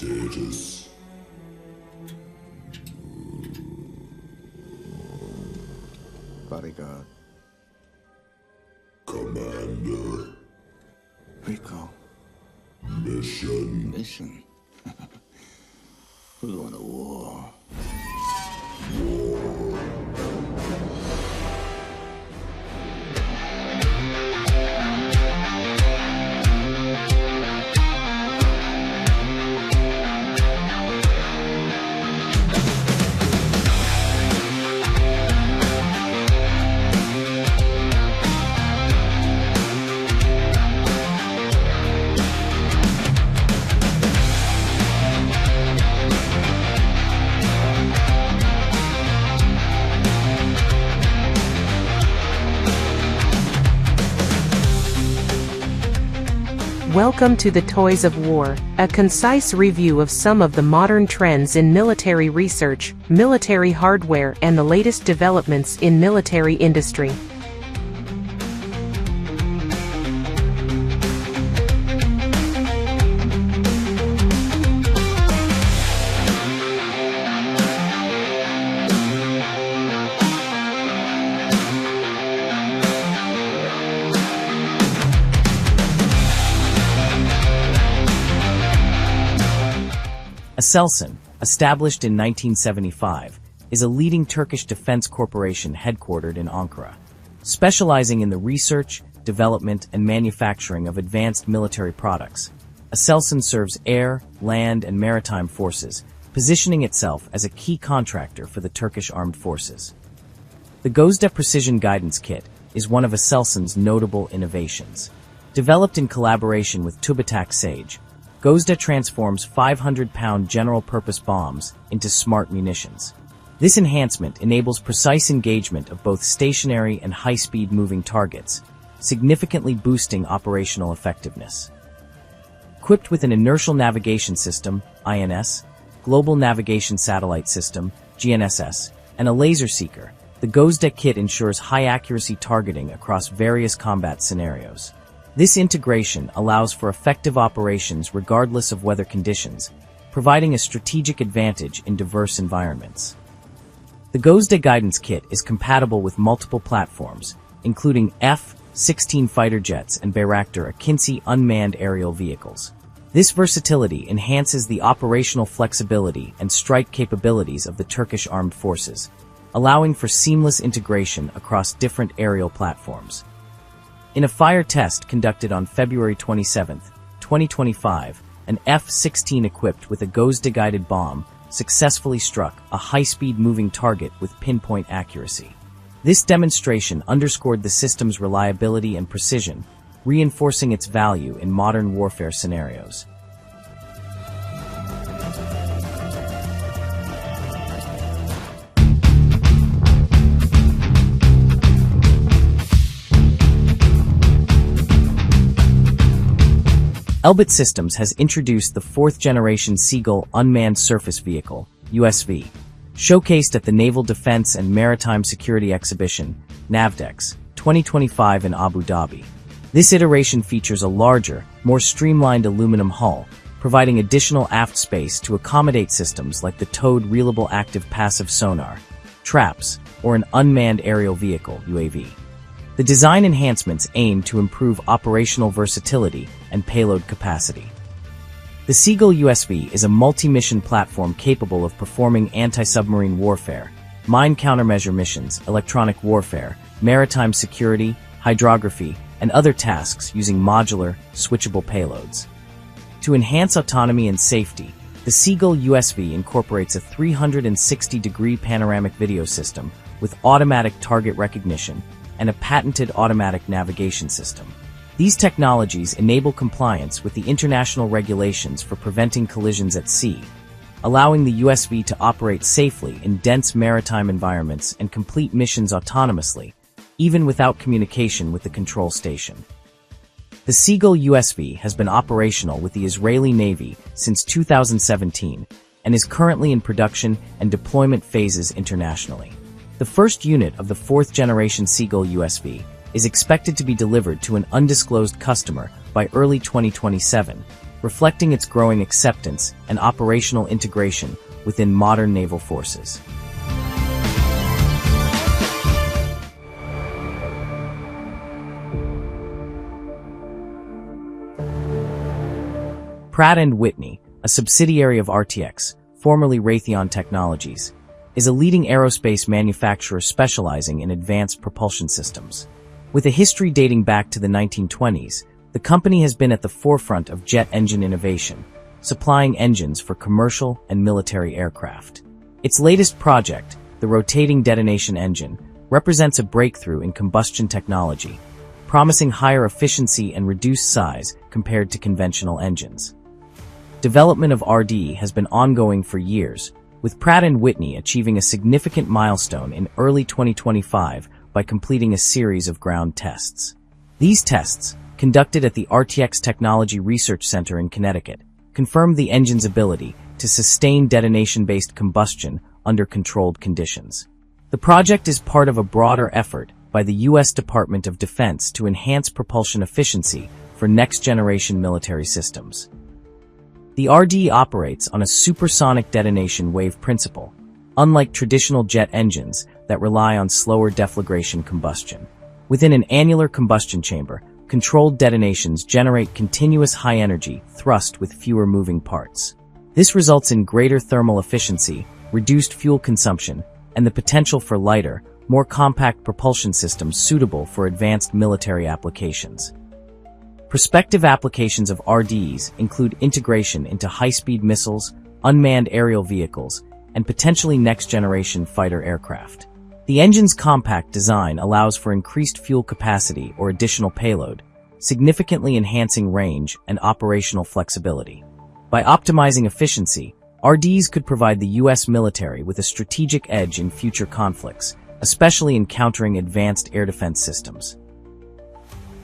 Status. Bodyguard. Commander. Rico. Mission. Mission. We're going to war. Welcome to the Toys of War, a concise review of some of the modern trends in military research, military hardware, and the latest developments in military industry. Aselsan, established in 1975, is a leading Turkish defense corporation headquartered in Ankara. Specializing in the research, development, and manufacturing of advanced military products, Aselsan serves air, land, and maritime forces, positioning itself as a key contractor for the Turkish armed forces. The Gözde Precision Guidance Kit is one of Aselsan's notable innovations. Developed in collaboration with TÜBİTAK Sage, Gözde transforms 500-pound general-purpose bombs into smart munitions. This enhancement enables precise engagement of both stationary and high-speed moving targets, significantly boosting operational effectiveness. Equipped with an inertial navigation system, INS, global navigation satellite system, GNSS, and a laser seeker, the Gözde kit ensures high-accuracy targeting across various combat scenarios. This integration allows for effective operations regardless of weather conditions, providing a strategic advantage in diverse environments. The Gözde Guidance Kit is compatible with multiple platforms, including F-16 fighter jets and Bayraktar Akinci unmanned aerial vehicles. This versatility enhances the operational flexibility and strike capabilities of the Turkish armed forces, allowing for seamless integration across different aerial platforms. In a fire test conducted on February 27, 2025, an F-16 equipped with a Gözde-guided bomb successfully struck a high-speed moving target with pinpoint accuracy. This demonstration underscored the system's reliability and precision, reinforcing its value in modern warfare scenarios. Elbit Systems has introduced the fourth-generation Seagull Unmanned Surface Vehicle, USV, showcased at the Naval Defense and Maritime Security Exhibition, NAVDEX, 2025 in Abu Dhabi. This iteration features a larger, more streamlined aluminum hull, providing additional aft space to accommodate systems like the towed Reliable Active Passive Sonar, TRAPS, or an Unmanned Aerial Vehicle, UAV. The design enhancements aim to improve operational versatility and payload capacity. The Seagull USV is a multi-mission platform capable of performing anti-submarine warfare, mine countermeasure missions, electronic warfare, maritime security, hydrography, and other tasks using modular, switchable payloads. To enhance autonomy and safety, the Seagull USV incorporates a 360-degree panoramic video system with automatic target recognition and a patented automatic navigation system. These technologies enable compliance with the international regulations for preventing collisions at sea, allowing the USV to operate safely in dense maritime environments and complete missions autonomously, even without communication with the control station. The Seagull USV has been operational with the Israeli Navy since 2017 and is currently in production and deployment phases internationally. The first unit of the fourth-generation Seagull USV is expected to be delivered to an undisclosed customer by early 2027, reflecting its growing acceptance and operational integration within modern naval forces. Pratt&Whitney, a subsidiary of RTX, formerly Raytheon Technologies, is a leading aerospace manufacturer specializing in advanced propulsion systems. With a history dating back to the 1920s, the company has been at the forefront of jet engine innovation, supplying engines for commercial and military aircraft. Its latest project, the rotating detonation engine, represents a breakthrough in combustion technology, promising higher efficiency and reduced size compared to conventional engines. Development of RDE has been ongoing for years, with Pratt&Whitney achieving a significant milestone in early 2025 by completing a series of ground tests. These tests, conducted at the RTX Technology Research Center in Connecticut, confirmed the engine's ability to sustain detonation-based combustion under controlled conditions. The project is part of a broader effort by the U.S. Department of Defense to enhance propulsion efficiency for next-generation military systems. The RDE operates on a supersonic detonation wave principle, unlike traditional jet engines that rely on slower deflagration combustion. Within an annular combustion chamber, controlled detonations generate continuous high-energy thrust with fewer moving parts. This results in greater thermal efficiency, reduced fuel consumption, and the potential for lighter, more compact propulsion systems suitable for advanced military applications. Prospective applications of RDEs include integration into high-speed missiles, unmanned aerial vehicles, and potentially next-generation fighter aircraft. The engine's compact design allows for increased fuel capacity or additional payload, significantly enhancing range and operational flexibility. By optimizing efficiency, RDEs could provide the U.S. military with a strategic edge in future conflicts, especially in countering advanced air defense systems.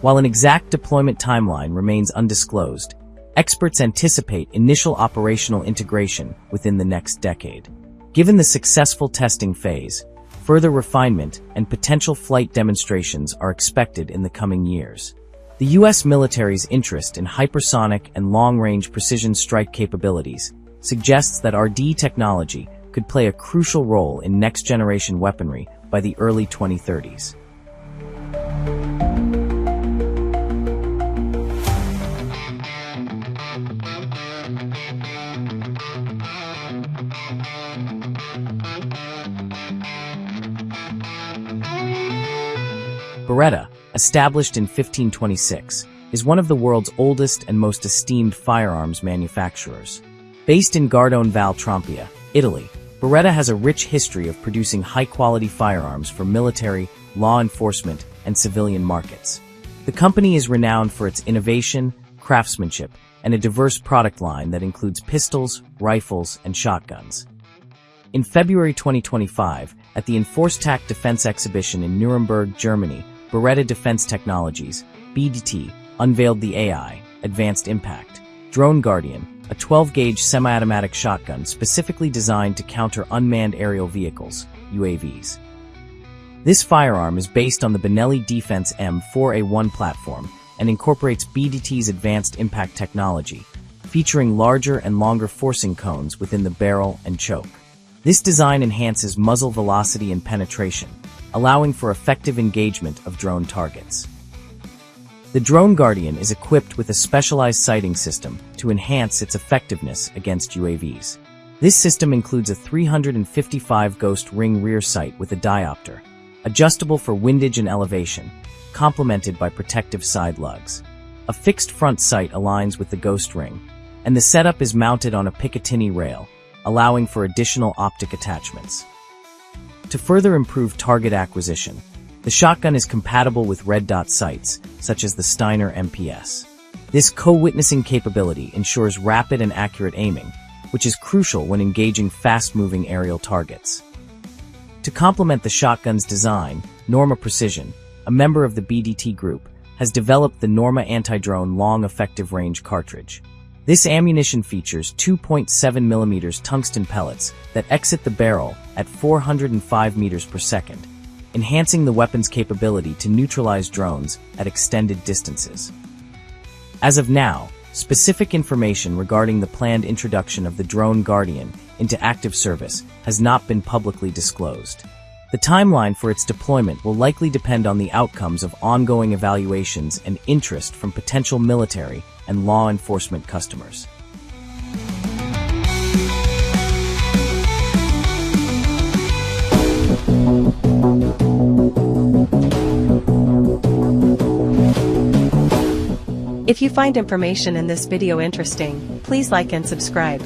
While an exact deployment timeline remains undisclosed, experts anticipate initial operational integration within the next decade. Given the successful testing phase, further refinement and potential flight demonstrations are expected in the coming years. The U.S. military's interest in hypersonic and long-range precision strike capabilities suggests that RDE technology could play a crucial role in next-generation weaponry by the early 2030s. Beretta, established in 1526, is one of the world's oldest and most esteemed firearms manufacturers. Based in Gardone Val Trompia, Italy, Beretta has a rich history of producing high-quality firearms for military, law enforcement, and civilian markets. The company is renowned for its innovation, craftsmanship, and a diverse product line that includes pistols, rifles, and shotguns. In February 2025, at the Enforce-TAC Defense Exhibition in Nuremberg, Germany, Beretta Defense Technologies, BDT, unveiled the AI, Advanced Impact, Drone Guardian, a 12-gauge semi-automatic shotgun specifically designed to counter unmanned aerial vehicles, UAVs. This firearm is based on the Benelli Defense M4A1 platform and incorporates BDT's Advanced Impact technology, featuring larger and longer forcing cones within the barrel and choke. This design enhances muzzle velocity and penetration, allowing for effective engagement of drone targets. The Drone Guardian is equipped with a specialized sighting system to enhance its effectiveness against UAVs. This system includes a 355 ghost ring rear sight with a diopter, adjustable for windage and elevation, complemented by protective side lugs. A fixed front sight aligns with the ghost ring, and the setup is mounted on a Picatinny rail, allowing for additional optic attachments. To further improve target acquisition, the shotgun is compatible with red dot sights, such as the Steiner MPS. This co-witnessing capability ensures rapid and accurate aiming, which is crucial when engaging fast-moving aerial targets. To complement the shotgun's design, Norma Precision, a member of the BDT group, has developed the Norma Anti-Drone Long Effective Range cartridge. This ammunition features 2.7mm tungsten pellets that exit the barrel at 405 meters per second, enhancing the weapon's capability to neutralize drones at extended distances. As of now, Specific information regarding the planned introduction of the drone Guardian into active service has not been publicly disclosed. The timeline for its deployment will likely depend on the outcomes of ongoing evaluations and interest from potential military and law enforcement customers. If you find information in this video interesting, please like and subscribe.